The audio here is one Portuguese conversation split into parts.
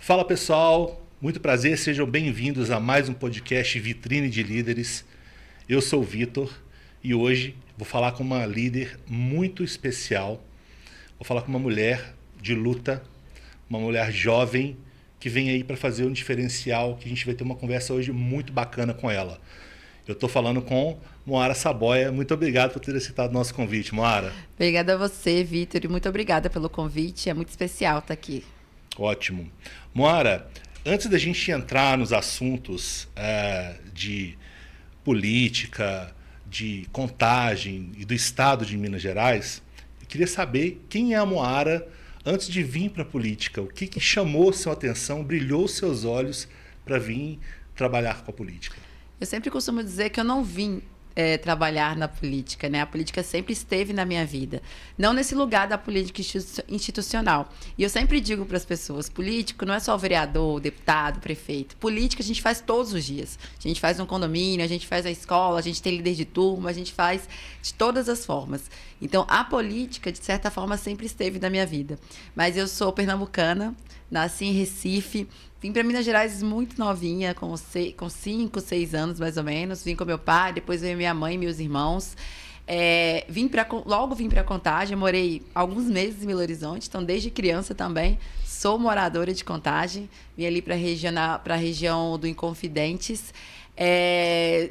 Fala pessoal, muito prazer, sejam bem-vindos a mais um podcast Vitrine de Líderes. Eu sou o Vitor e hoje vou falar com uma líder muito especial. Vou falar com uma mulher de luta, uma mulher jovem que vem aí para fazer um diferencial, que a gente vai ter uma conversa hoje muito bacana com ela. Eu estou falando com Moara Saboia. Muito obrigado por ter aceitado o nosso convite, Moara. Obrigada a você, Vitor, e muito obrigada pelo convite. É muito especial estar aqui. Ótimo. Moara, antes da gente entrar nos assuntos de política, de Contagem e do estado de Minas Gerais, eu queria saber quem é a Moara antes de vir para a política. O que chamou sua atenção, brilhou seus olhos para vir trabalhar com a política? Eu sempre costumo dizer que eu não vim trabalhar na política, né? A política sempre esteve na minha vida. Não nesse lugar da política institucional. E eu sempre digo para as pessoas, político não é só o vereador, o deputado, o prefeito. Política a gente faz todos os dias. A gente faz no condomínio, a gente faz na escola, a gente tem líder de turma, a gente faz de todas as formas. Então, a política, de certa forma, sempre esteve na minha vida. Mas eu sou pernambucana, nasci em Recife, vim para Minas Gerais muito novinha, com 5, 6 anos mais ou menos. Vim com meu pai, depois veio minha mãe e meus irmãos. Logo vim para Contagem, morei alguns meses em Belo Horizonte, então desde criança também sou moradora de Contagem. Vim ali para a região do Inconfidentes.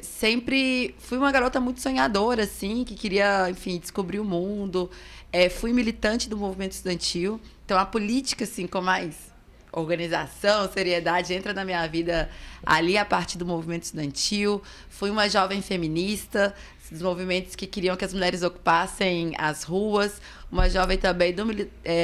Sempre fui uma garota muito sonhadora, assim, que queria, enfim, descobrir o mundo. Fui militante do movimento estudantil. Então, a política, assim, com mais organização, seriedade, entra na minha vida ali a partir do movimento estudantil. Fui uma jovem feminista, dos movimentos que queriam que as mulheres ocupassem as ruas. Uma jovem também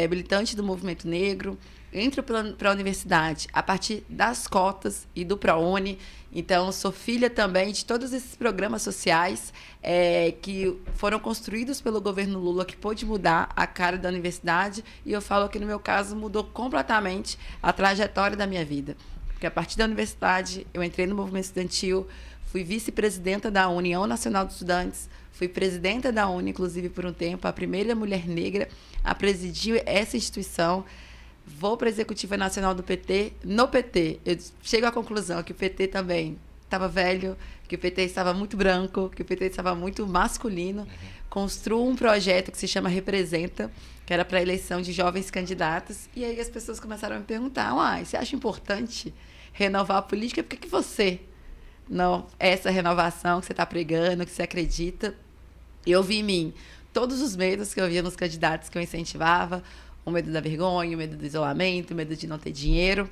militante do movimento negro. Entro para a universidade a partir das cotas e do ProUni. Então, sou filha também de todos esses programas sociais que foram construídos pelo governo Lula, que pôde mudar a cara da universidade. E eu falo que, no meu caso, mudou completamente a trajetória da minha vida. Porque a partir da universidade, eu entrei no movimento estudantil, fui vice-presidenta da União Nacional dos Estudantes, fui presidenta da UNE, inclusive, por um tempo, a primeira mulher negra a presidir essa instituição. Vou para a Executiva Nacional do PT. No PT, eu chego à conclusão que o PT também estava velho, que o PT estava muito branco, que o PT estava muito masculino. Construo um projeto que se chama Representa, que era para a eleição de jovens candidatos. E aí as pessoas começaram a me perguntar, você acha importante renovar a política? Por que você não essa renovação que você está pregando, que você acredita? Eu vi em mim todos os medos que eu via nos candidatos que eu incentivava, o medo da vergonha, o medo do isolamento, o medo de não ter dinheiro.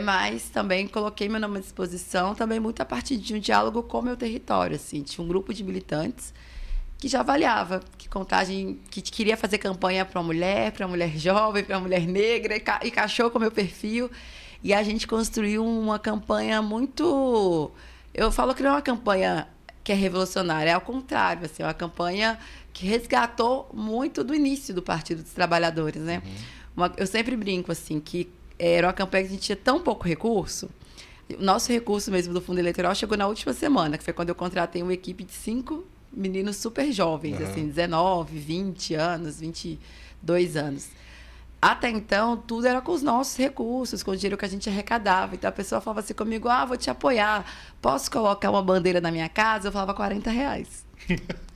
Mas também coloquei meu nome à disposição, também muito a partir de um diálogo com o meu território. Assim. Tinha um grupo de militantes que já avaliava que Contagem, que queria fazer campanha para uma mulher jovem, para uma mulher negra, e encaixou com o meu perfil. E a gente construiu uma campanha muito... Eu falo que não é uma campanha que é revolucionária, é ao contrário, assim, é uma campanha que resgatou muito do início do Partido dos Trabalhadores, né? Eu sempre brinco, assim, que era uma campanha que a gente tinha tão pouco recurso. O nosso recurso mesmo do fundo eleitoral chegou na última semana, que foi quando eu contratei uma equipe de 5 meninos super jovens, assim, 19, 20 anos, 22 anos. Até então, tudo era com os nossos recursos, com o dinheiro que a gente arrecadava. Então, a pessoa falava assim comigo, vou te apoiar, posso colocar uma bandeira na minha casa? Eu falava R$40.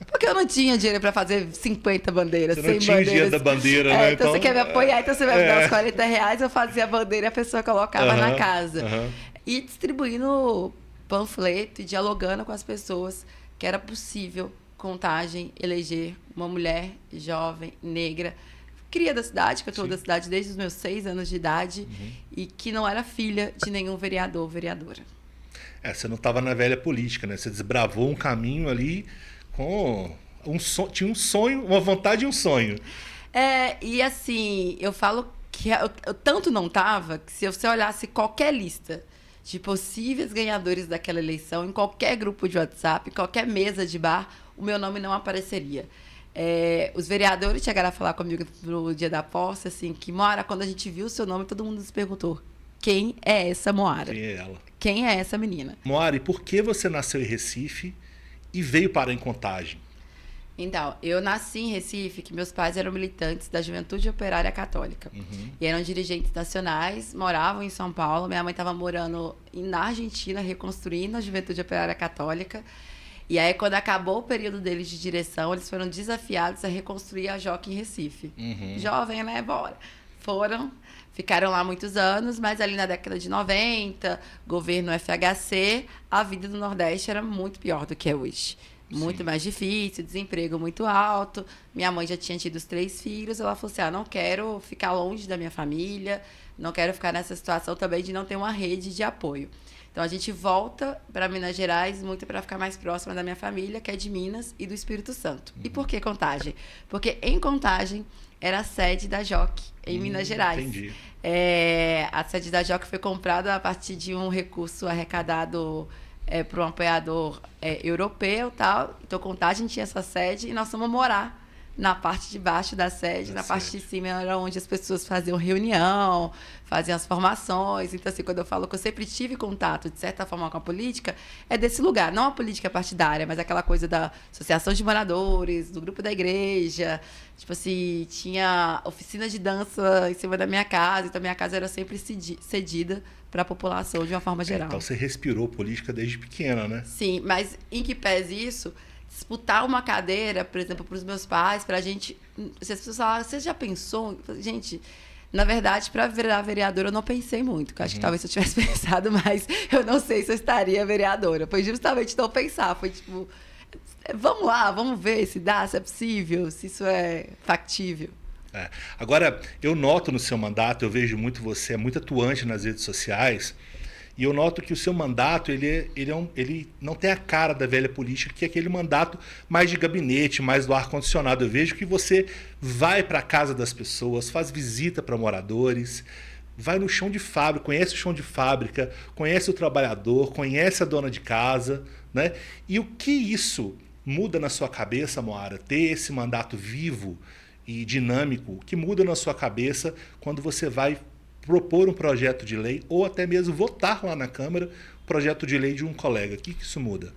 Porque eu não tinha dinheiro para fazer 50 bandeiras, 100 bandeiras. Você não tinha o dinheiro da bandeira, né? Então, você quer me apoiar, então você vai me dar os R$40, eu fazia a bandeira e a pessoa colocava na casa. E distribuindo panfleto e dialogando com as pessoas que era possível Contagem eleger uma mulher jovem, negra, cria da cidade, que eu estou da cidade desde os meus 6 anos de idade, e que não era filha de nenhum vereador ou vereadora. Você não estava na velha política, né? Você desbravou um caminho ali com tinha um sonho, uma vontade e um sonho. E assim, eu falo que eu tanto não estava, que se você olhasse qualquer lista de possíveis ganhadores daquela eleição, em qualquer grupo de WhatsApp, em qualquer mesa de bar, o meu nome não apareceria. Os vereadores chegaram a falar comigo no dia da posse, assim, que, Moara, quando a gente viu o seu nome, todo mundo nos perguntou, quem é essa Moara? Quem é ela? Quem é essa menina? Moara, e por que você nasceu em Recife e veio parar em Contagem? Então, eu nasci em Recife, que meus pais eram militantes da Juventude Operária Católica. E eram dirigentes nacionais, moravam em São Paulo. Minha mãe estava morando na Argentina, reconstruindo a Juventude Operária Católica. E aí, quando acabou o período deles de direção, eles foram desafiados a reconstruir a JOC em Recife. Jovem, né? Bora. Foram, ficaram lá muitos anos, mas ali na década de 90, governo FHC, a vida do Nordeste era muito pior do que é hoje. Muito mais difícil, desemprego muito alto. Minha mãe já tinha tido os 3 filhos. Ela falou assim, não quero ficar longe da minha família, não quero ficar nessa situação também de não ter uma rede de apoio. Então, a gente volta para Minas Gerais muito para ficar mais próxima da minha família, que é de Minas e do Espírito Santo. E por que Contagem? Porque em Contagem era a sede da JOC, em Minas Gerais. Entendi. A sede da JOC foi comprada a partir de um recurso arrecadado para um apoiador europeu e tal. Então, Contagem tinha essa sede e nós fomos morar na parte de baixo da sede. Na parte de cima era onde as pessoas faziam reunião, faziam as formações. Então, assim, quando eu falo que eu sempre tive contato, de certa forma, com a política, é desse lugar. Não a política partidária, mas aquela coisa da associação de moradores, do grupo da igreja. Tipo assim, tinha oficina de dança em cima da minha casa. Então, minha casa era sempre cedida para a população de uma forma geral. Então, você respirou política desde pequena, né? Sim, mas em que pese isso, disputar uma cadeira, por exemplo, para os meus pais, para a gente... Se as pessoas falaram, você já pensou? Gente, na verdade, para virar vereadora, eu não pensei muito. Eu acho que talvez se eu tivesse pensado mais, eu não sei se eu estaria vereadora. Foi justamente não pensar. Foi tipo, vamos lá, vamos ver se dá, se é possível, se isso é factível. Agora, eu noto no seu mandato, eu vejo muito você, é muito atuante nas redes sociais, e eu noto que o seu mandato, ele não tem a cara da velha política, que é aquele mandato mais de gabinete, mais do ar-condicionado. Eu vejo que você vai para a casa das pessoas, faz visita para moradores, vai no chão de fábrica, conhece o chão de fábrica, conhece o trabalhador, conhece a dona de casa, né? E o que isso muda na sua cabeça, Moara, ter esse mandato vivo e dinâmico, que muda na sua cabeça quando você vai propor um projeto de lei ou até mesmo votar lá na Câmara o projeto de lei de um colega? O que isso muda?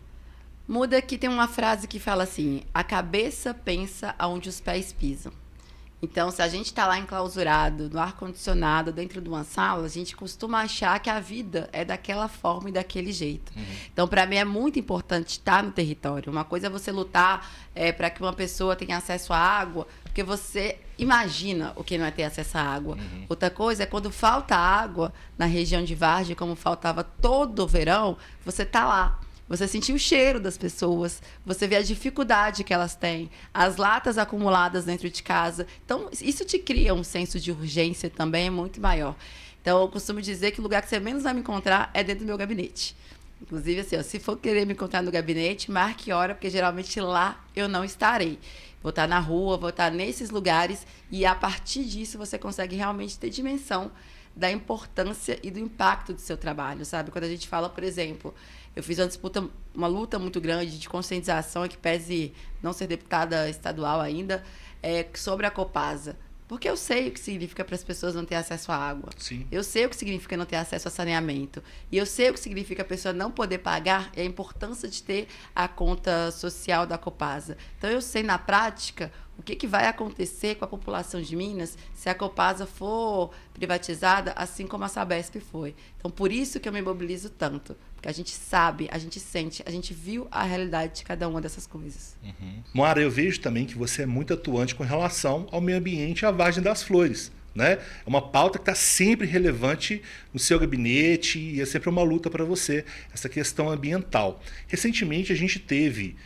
Muda que tem uma frase que fala assim, a cabeça pensa aonde os pés pisam. Então, se a gente está lá enclausurado, no ar-condicionado, dentro de uma sala, a gente costuma achar que a vida é daquela forma e daquele jeito. Então, para mim, é muito importante estar no território. Uma coisa é você lutar para que uma pessoa tenha acesso à água, porque você imagina o que não é ter acesso à água. Outra coisa é quando falta água na região de Vargem, como faltava todo o verão, você está lá. Você sentir o cheiro das pessoas, você vê a dificuldade que elas têm, as latas acumuladas dentro de casa. Então, isso te cria um senso de urgência também muito maior. Então, eu costumo dizer que o lugar que você menos vai me encontrar é dentro do meu gabinete. Inclusive, assim, se for querer me encontrar no gabinete, marque hora, porque geralmente lá eu não estarei. Vou estar na rua, vou estar nesses lugares e a partir disso você consegue realmente ter dimensão da importância e do impacto do seu trabalho, sabe? Quando a gente fala, por exemplo, eu fiz uma luta muito grande de conscientização, que pese não ser deputada estadual ainda, sobre a Copasa. Porque eu sei o que significa para as pessoas não ter acesso à água. Sim. Eu sei o que significa não ter acesso a saneamento. E eu sei o que significa a pessoa não poder pagar e a importância de ter a conta social da Copasa. Então, eu sei, na prática, o que vai acontecer com a população de Minas se a Copasa for privatizada, assim como a Sabesp foi. Então, por isso que eu me mobilizo tanto. Porque a gente sabe, a gente sente, a gente viu a realidade de cada uma dessas coisas. Moara, eu vejo também que você é muito atuante com relação ao meio ambiente e à Vargem das Flores, né? É uma pauta que está sempre relevante no seu gabinete e é sempre uma luta para você, essa questão ambiental. Recentemente, a gente teve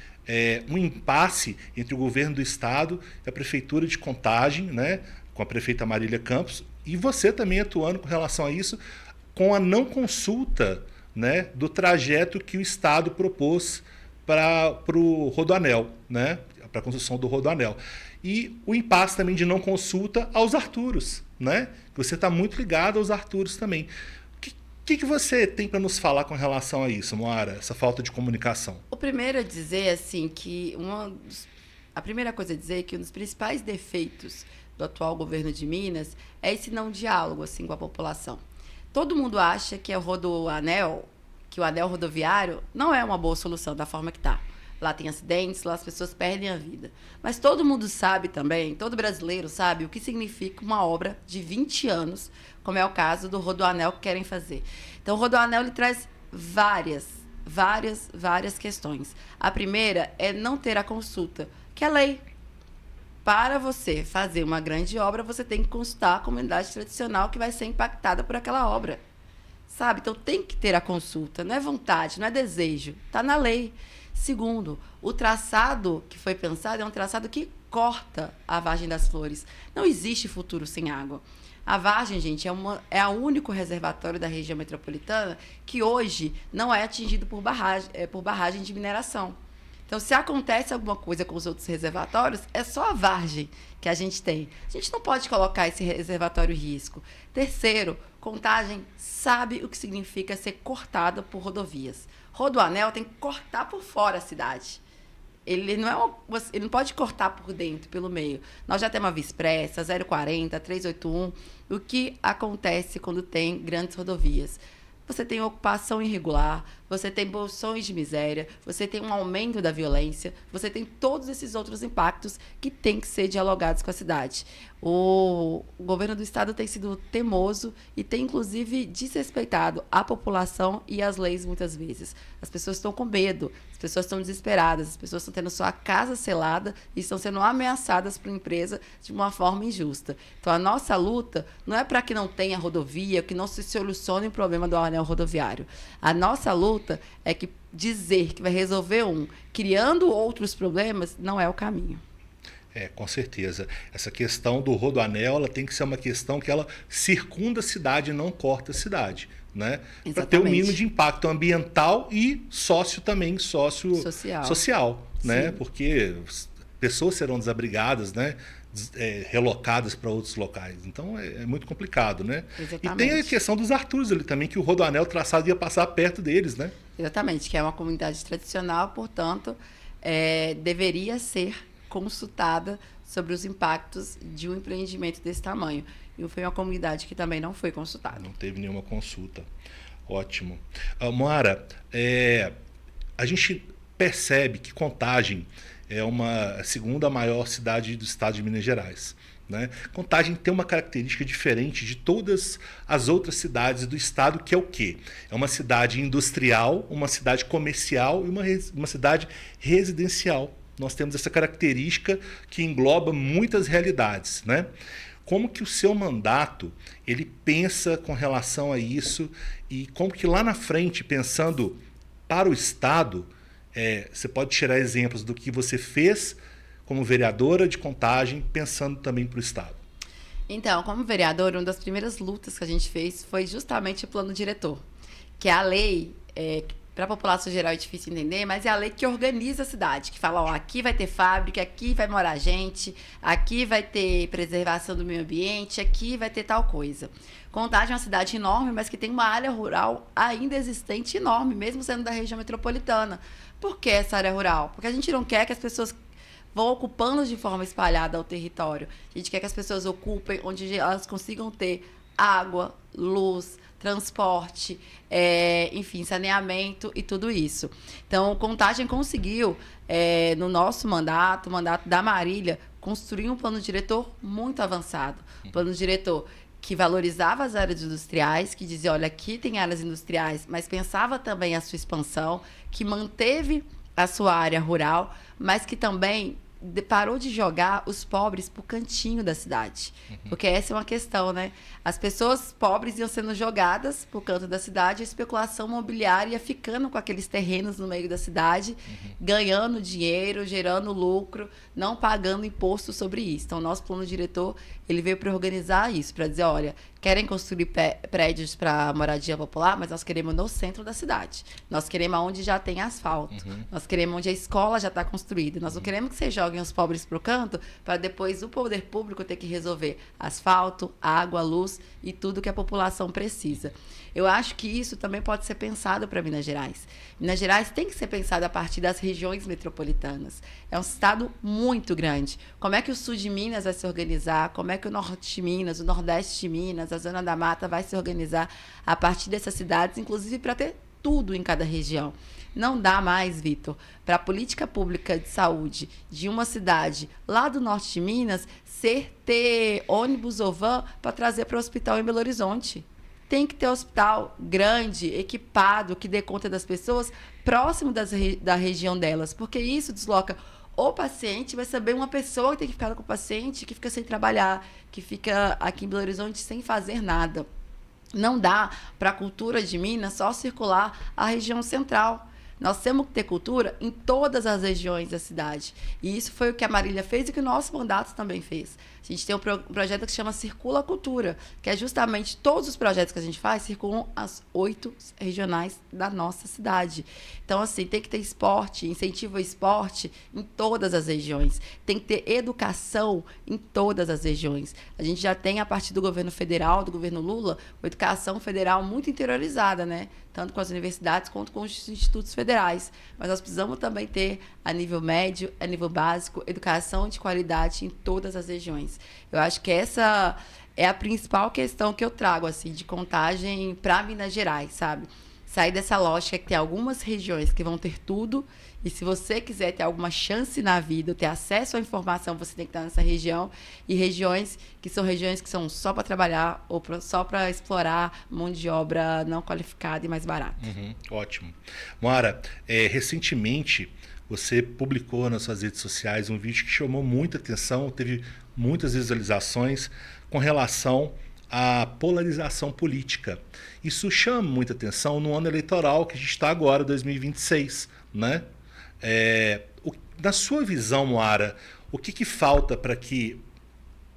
um impasse entre o governo do estado e a prefeitura de Contagem, né, com a prefeita Marília Campos, e você também atuando com relação a isso, com a não consulta, né, do trajeto que o estado propôs para o Rodoanel, né, para a construção do Rodoanel. E o impasse também de não consulta aos Arturos, né, que você está muito ligado aos Arturos também. O que você tem para nos falar com relação a isso, Moara, essa falta de comunicação? O primeiro é dizer assim que a primeira coisa a dizer é que um dos principais defeitos do atual governo de Minas é esse não diálogo assim com a população. Todo mundo acha que o anel rodoviário não é uma boa solução da forma que está. lá tem acidentes, lá as pessoas perdem a vida. Mas todo mundo sabe também, todo brasileiro sabe o que significa uma obra de 20 anos, como é o caso do Rodoanel que querem fazer. Então, o Rodoanel ele traz várias questões. A primeira é não ter a consulta, que é lei. Para você fazer uma grande obra, você tem que consultar a comunidade tradicional que vai ser impactada por aquela obra. Sabe? Então, tem que ter a consulta. Não é vontade, não é desejo. Está na lei. Segundo, o traçado que foi pensado é um traçado que corta a Vargem das Flores. Não existe futuro sem água. A Vargem, gente, é o único reservatório da região metropolitana que hoje não é atingido por barragem de mineração. Então, se acontece alguma coisa com os outros reservatórios, é só a Vargem que a gente tem. A gente não pode colocar esse reservatório em risco. Terceiro, Contagem sabe o que significa ser cortada por rodovias. Rodoanel tem que cortar por fora a cidade. Ele não pode cortar por dentro, pelo meio. Nós já temos a Via Expressa, 040, 381. O que acontece quando tem grandes rodovias? Você tem ocupação irregular, você tem bolsões de miséria, você tem um aumento da violência, você tem todos esses outros impactos que têm que ser dialogados com a cidade. O governo do estado tem sido teimoso e tem, inclusive, desrespeitado a população e as leis muitas vezes. As pessoas estão com medo, as pessoas estão desesperadas, as pessoas estão tendo sua casa selada e estão sendo ameaçadas por empresa de uma forma injusta. Então, a nossa luta não é para que não tenha rodovia, que não se solucione o problema do anel rodoviário. A nossa luta é que dizer que vai resolver criando outros problemas, não é o caminho. Com certeza. Essa questão do Rodoanel, ela tem que ser uma questão que ela circunda a cidade e não corta a cidade, né? Para ter o mínimo de impacto ambiental e social, né? Porque pessoas serão desabrigadas, né? Relocadas para outros locais. Então, é muito complicado, né? Exatamente. E tem a questão dos Arturos ali também, que o Rodoanel traçado ia passar perto deles, né? Exatamente, que é uma comunidade tradicional, portanto, deveria ser consultada sobre os impactos de um empreendimento desse tamanho. E foi uma comunidade que também não foi consultada. Não teve nenhuma consulta. Ótimo. Moara, a gente percebe que Contagem é a segunda maior cidade do estado de Minas Gerais, né? Contagem tem uma característica diferente de todas as outras cidades do estado, que é o quê? É uma cidade industrial, uma cidade comercial e uma cidade residencial. Nós temos essa característica que engloba muitas realidades, né? Como que o seu mandato ele pensa com relação a isso e como que lá na frente, pensando para o estado, você pode tirar exemplos do que você fez como vereadora de Contagem, pensando também para o estado? Então, como vereadora, uma das primeiras lutas que a gente fez foi justamente o plano diretor, que é a lei para a população geral é difícil entender, mas é a lei que organiza a cidade, que fala, aqui vai ter fábrica, aqui vai morar gente, aqui vai ter preservação do meio ambiente, aqui vai ter tal coisa. Contagem é uma cidade enorme, mas que tem uma área rural ainda existente enorme, mesmo sendo da região metropolitana. Por que essa área rural? Porque a gente não quer que as pessoas vão ocupando de forma espalhada o território. A gente quer que as pessoas ocupem onde elas consigam ter água, luz, transporte, enfim, saneamento e tudo isso. Então, Contagem conseguiu, no nosso mandato, o mandato da Marília, construir um plano diretor muito avançado. Um plano diretor que valorizava as áreas industriais, que dizia, olha, aqui tem áreas industriais, mas pensava também a sua expansão, que manteve a sua área rural, mas que também parou de jogar os pobres pro cantinho da cidade. Porque essa é uma questão, né? As pessoas pobres iam sendo jogadas pro canto da cidade, a especulação imobiliária ia ficando com aqueles terrenos no meio da cidade, ganhando dinheiro, gerando lucro, não pagando imposto sobre isso. Então, o nosso plano diretor, ele veio para organizar isso, para dizer, olha, querem construir prédios para moradia popular, mas nós queremos no centro da cidade. Nós queremos onde já tem asfalto. Nós queremos onde a escola já está construída. Nós não queremos que vocês joguem os pobres para o canto para depois o poder público ter que resolver asfalto, água, luz e tudo que a população precisa. Eu acho que isso também pode ser pensado para Minas Gerais. Minas Gerais tem que ser pensado a partir das regiões metropolitanas. É um estado muito grande. Como é que o sul de Minas vai se organizar? Como é que o norte de Minas, o nordeste de Minas, a zona da mata vai se organizar a partir dessas cidades, inclusive para ter tudo em cada região. Não dá mais, Vitor, para a política pública de saúde de uma cidade lá do norte de Minas ter ônibus ou van para trazer para o hospital em Belo Horizonte. Tem que ter hospital grande, equipado, que dê conta das pessoas próximo da região delas, porque isso desloca o paciente, vai saber uma pessoa que tem que ficar com o paciente, que fica sem trabalhar, que fica aqui em Belo Horizonte sem fazer nada. Não dá para a cultura de Minas só circular a região central. Nós temos que ter cultura em todas as regiões da cidade. E isso foi o que a Marília fez e que o nosso mandato também fez. A gente tem um projeto que se chama Circula a Cultura, que é justamente todos os projetos que a gente faz circulam as 8 regionais da nossa cidade. Então, assim, tem que ter esporte, incentivo ao esporte em todas as regiões. Tem que ter educação em todas as regiões. A gente já tem, a partir do governo federal, do governo Lula, uma educação federal muito interiorizada, né? Tanto com as universidades quanto com os institutos federais. Mas nós precisamos também ter, a nível médio, a nível básico, educação de qualidade em todas as regiões. Eu acho que essa é a principal questão que eu trago, assim, de Contagem para Minas Gerais, sabe? Sair dessa lógica que tem algumas regiões que vão ter tudo, e se você quiser ter alguma chance na vida, ter acesso à informação, você tem que estar nessa região, e regiões que são só para trabalhar ou só para explorar mão de obra não qualificada e mais barata. Ótimo. Moara, recentemente você publicou nas suas redes sociais um vídeo que chamou muita atenção, teve muitas visualizações com relação à polarização política. Isso chama muita atenção no ano eleitoral que a gente está agora, 2026, né? Na sua visão, Moara, o que falta para que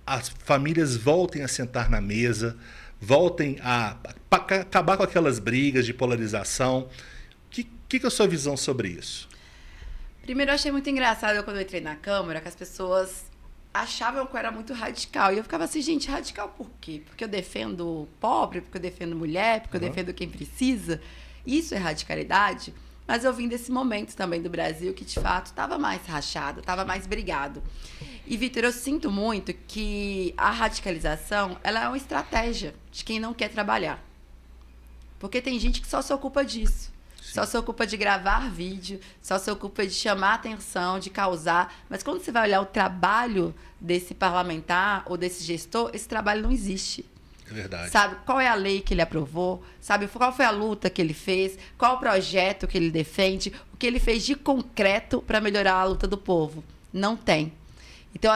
as famílias voltem a sentar na mesa, voltem a acabar com aquelas brigas de polarização? O que é a sua visão sobre isso? Primeiro, eu achei muito engraçado quando eu entrei na Câmara, que as pessoas achavam que eu era muito radical. E eu ficava assim, gente, radical por quê? Porque eu defendo o pobre, porque eu defendo mulher, porque eu defendo quem precisa. Isso é radicalidade? Mas eu vim desse momento também do Brasil que, de fato, estava mais rachado, estava mais brigado. E, Vitor, eu sinto muito que a radicalização, ela é uma estratégia de quem não quer trabalhar. Porque tem gente que só se ocupa disso. Sim. Só se ocupa de gravar vídeo, só se ocupa de chamar atenção, de causar. Mas quando você vai olhar o trabalho desse parlamentar ou desse gestor, esse trabalho não existe. É verdade. Sabe qual é a lei que ele aprovou? Sabe qual foi a luta que ele fez? Qual o projeto que ele defende? O que ele fez de concreto para melhorar a luta do povo? Não tem. Então,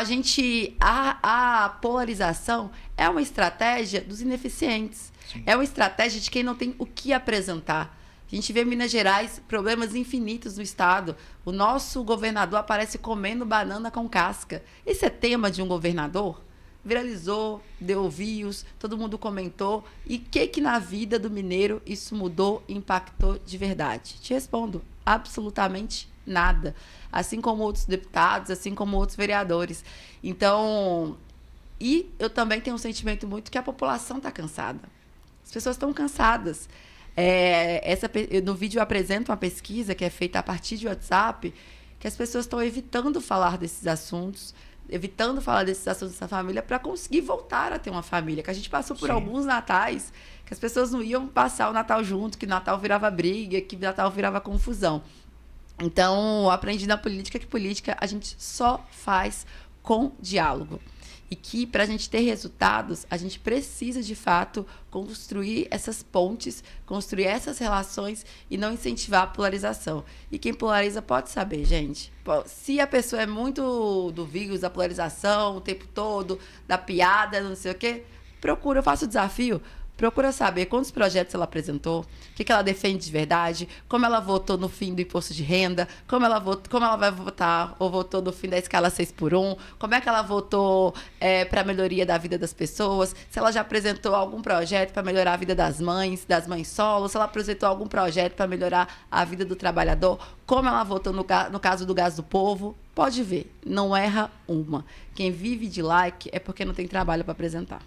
a polarização é uma estratégia dos ineficientes. Sim. É uma estratégia de quem não tem o que apresentar. A gente vê em Minas Gerais problemas infinitos no estado. O nosso governador aparece comendo banana com casca. Esse é tema de um governador? Viralizou, deu views, todo mundo comentou. E o que na vida do mineiro isso mudou e impactou de verdade? Te respondo, absolutamente nada. Assim como outros deputados, assim como outros vereadores. Então, e eu também tenho um sentimento muito que a população está cansada. As pessoas estão cansadas. No vídeo eu apresento uma pesquisa que é feita a partir de WhatsApp, que as pessoas estão evitando falar desses assuntos, dessa família para conseguir voltar a ter uma família. Que a gente passou por alguns natais que as pessoas não iam passar o Natal junto, que Natal virava briga, que Natal virava confusão. Então, eu aprendi na política que política a gente só faz com diálogo. E que, para a gente ter resultados, a gente precisa, de fato, construir essas pontes, construir essas relações e não incentivar a polarização. E quem polariza pode saber, gente. Se a pessoa é muito do vírus, da polarização, o tempo todo, da piada, não sei o quê, eu faço o desafio. Procura saber quantos projetos ela apresentou, o que ela defende de verdade, como ela votou no fim do imposto de renda, como ela vai votar ou votou no fim da escala 6x1, como é que ela votou para a melhoria da vida das pessoas, se ela já apresentou algum projeto para melhorar a vida das mães solo, se ela apresentou algum projeto para melhorar a vida do trabalhador, como ela votou no caso do gás do povo. Pode ver, não erra uma. Quem vive de like é porque não tem trabalho para apresentar.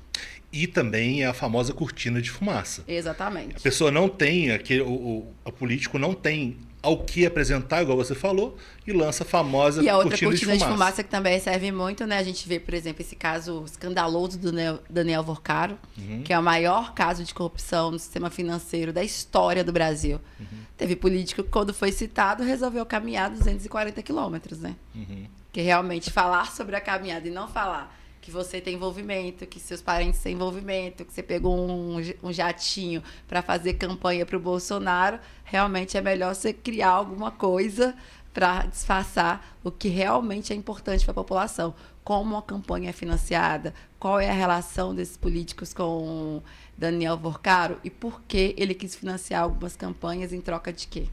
E também é a famosa cortina de fumaça. Exatamente. A pessoa não tem, o político não tem ao que apresentar, igual você falou, e lança a famosa E a outra cortina cortina de fumaça. que também serve muito, né? A gente vê, por exemplo, esse caso escandaloso do Daniel Vorcaro, que é o maior caso de corrupção no sistema financeiro da história do Brasil. Teve político que, quando foi citado, resolveu caminhar 240 quilômetros, né? Que realmente falar sobre a caminhada e não falar que você tem envolvimento, que seus parentes têm envolvimento, que você pegou um jatinho para fazer campanha para o Bolsonaro, realmente é melhor você criar alguma coisa para disfarçar o que realmente é importante para a população. Como a campanha é financiada, qual é a relação desses políticos com Daniel Vorcaro e por que ele quis financiar algumas campanhas em troca de quê?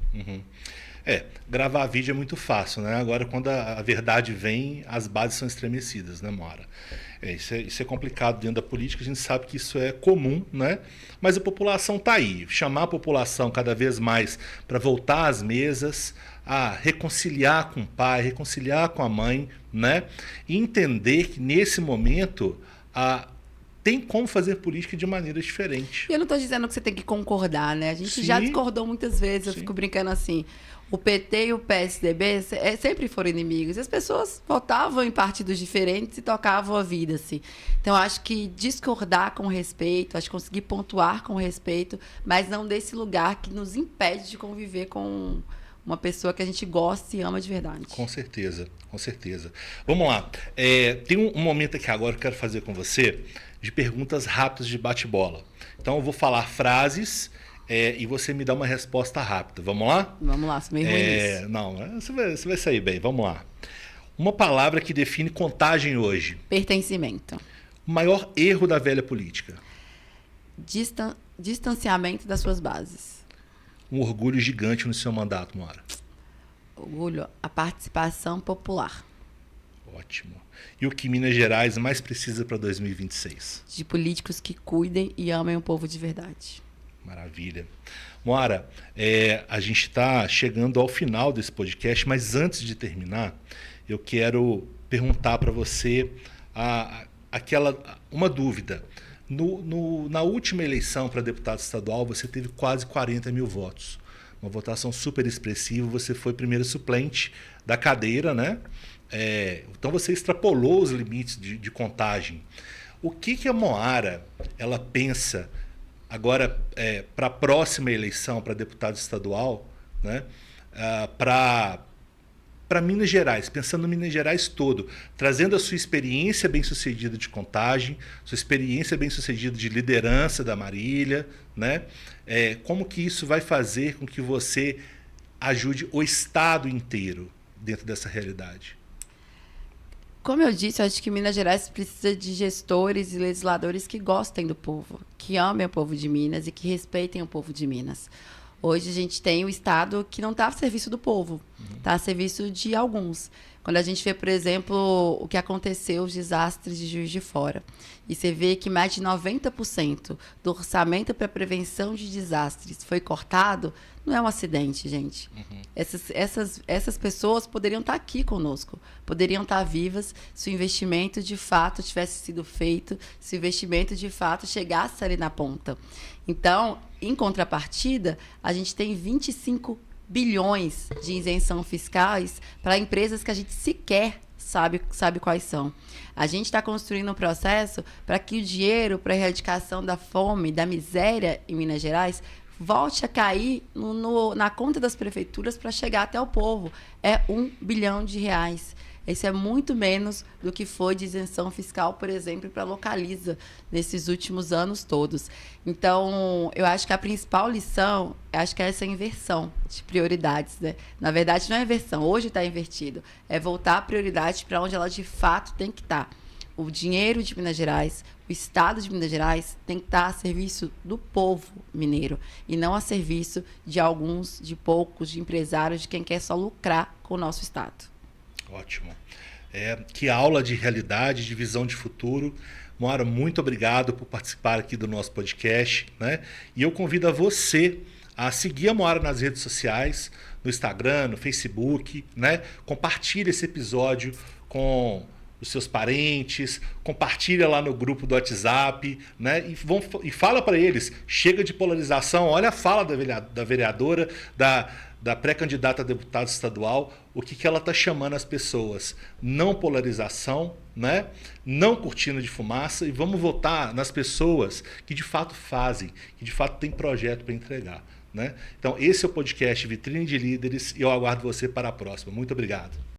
Gravar vídeo é muito fácil, né? Agora, quando a verdade vem, as bases são estremecidas, né, Moara? Isso é complicado dentro da política, a gente sabe que isso é comum, né? Mas a população está aí. Chamar a população cada vez mais para voltar às mesas, a reconciliar com o pai, reconciliar com a mãe, né? E entender que, nesse momento, tem como fazer política de maneira diferente. E eu não estou dizendo que você tem que concordar, né? A gente já discordou muitas vezes, eu fico brincando assim. O PT e o PSDB sempre foram inimigos. E as pessoas votavam em partidos diferentes e tocavam a vida, assim. Então, acho que discordar com respeito, acho que conseguir pontuar com respeito, mas não desse lugar que nos impede de conviver com uma pessoa que a gente gosta e ama de verdade. Com certeza, com certeza. Vamos lá. Tem um momento aqui agora que eu quero fazer com você de perguntas rápidas de bate-bola. Então, eu vou falar frases e você me dá uma resposta rápida. Vamos lá? Vamos lá, sou meio ruim nisso. Não, você vai sair bem. Vamos lá. Uma palavra que define contagem hoje. Pertencimento. O maior erro da velha política. Distanciamento das suas bases. Um orgulho gigante no seu mandato, Moara. Orgulho, a participação popular. Ótimo. E o que Minas Gerais mais precisa para 2026? De políticos que cuidem e amem o povo de verdade. Maravilha. Moara, a gente está chegando ao final desse podcast, mas antes de terminar, eu quero perguntar para você uma dúvida. Na última eleição para deputado estadual, você teve quase 40 mil votos. Uma votação super expressiva, você foi primeiro suplente da cadeira, né? Então você extrapolou os limites de contagem. O que a Moara ela pensa agora para a próxima eleição para deputado estadual, né? Para Minas Gerais, pensando no Minas Gerais todo, trazendo a sua experiência bem-sucedida de contagem, sua experiência bem-sucedida de liderança da Marília, né? Como que isso vai fazer com que você ajude o Estado inteiro dentro dessa realidade? Como eu disse, eu acho que Minas Gerais precisa de gestores e legisladores que gostem do povo, que amem o povo de Minas e que respeitem o povo de Minas. Hoje a gente tem um Estado que não está a serviço do povo, está a serviço de alguns. Quando a gente vê, por exemplo, o que aconteceu, os desastres de Juiz de Fora, e você vê que mais de 90% do orçamento para prevenção de desastres foi cortado, não é um acidente, gente. Essas pessoas poderiam estar aqui conosco, poderiam estar vivas se o investimento de fato tivesse sido feito, se o investimento de fato chegasse ali na ponta. Então, em contrapartida, a gente tem 25 bilhões de isenção fiscais para empresas que a gente sequer sabe quais são. A gente está construindo um processo para que o dinheiro para a erradicação da fome, da miséria em Minas Gerais volte a cair na conta das prefeituras para chegar até o povo. É R$1 bilhão. Esse é muito menos do que foi de isenção fiscal, por exemplo, para Localiza nesses últimos anos todos. Então, eu acho que a principal lição, acho que é essa inversão de prioridades, né? Na verdade, não é inversão, hoje está invertido. É voltar a prioridade para onde ela de fato tem que estar. O dinheiro de Minas Gerais, o Estado de Minas Gerais tem que estar a serviço do povo mineiro e não a serviço de alguns, de poucos, de empresários, de quem quer só lucrar com o nosso Estado. Ótimo. Que aula de realidade, de visão de futuro. Moara, muito obrigado por participar aqui do nosso podcast, né? E eu convido a você a seguir a Moara nas redes sociais, no Instagram, no Facebook, né? Compartilhe esse episódio com os seus parentes, compartilha lá no grupo do WhatsApp, né? E fala para eles, chega de polarização, olha a fala da vereadora, da pré-candidata a deputada estadual, o que ela está chamando as pessoas. Não polarização, né? Não cortina de fumaça, e vamos votar nas pessoas que de fato fazem, que de fato têm projeto para entregar. Né? Então esse é o podcast Vitrine de Líderes e eu aguardo você para a próxima. Muito obrigado.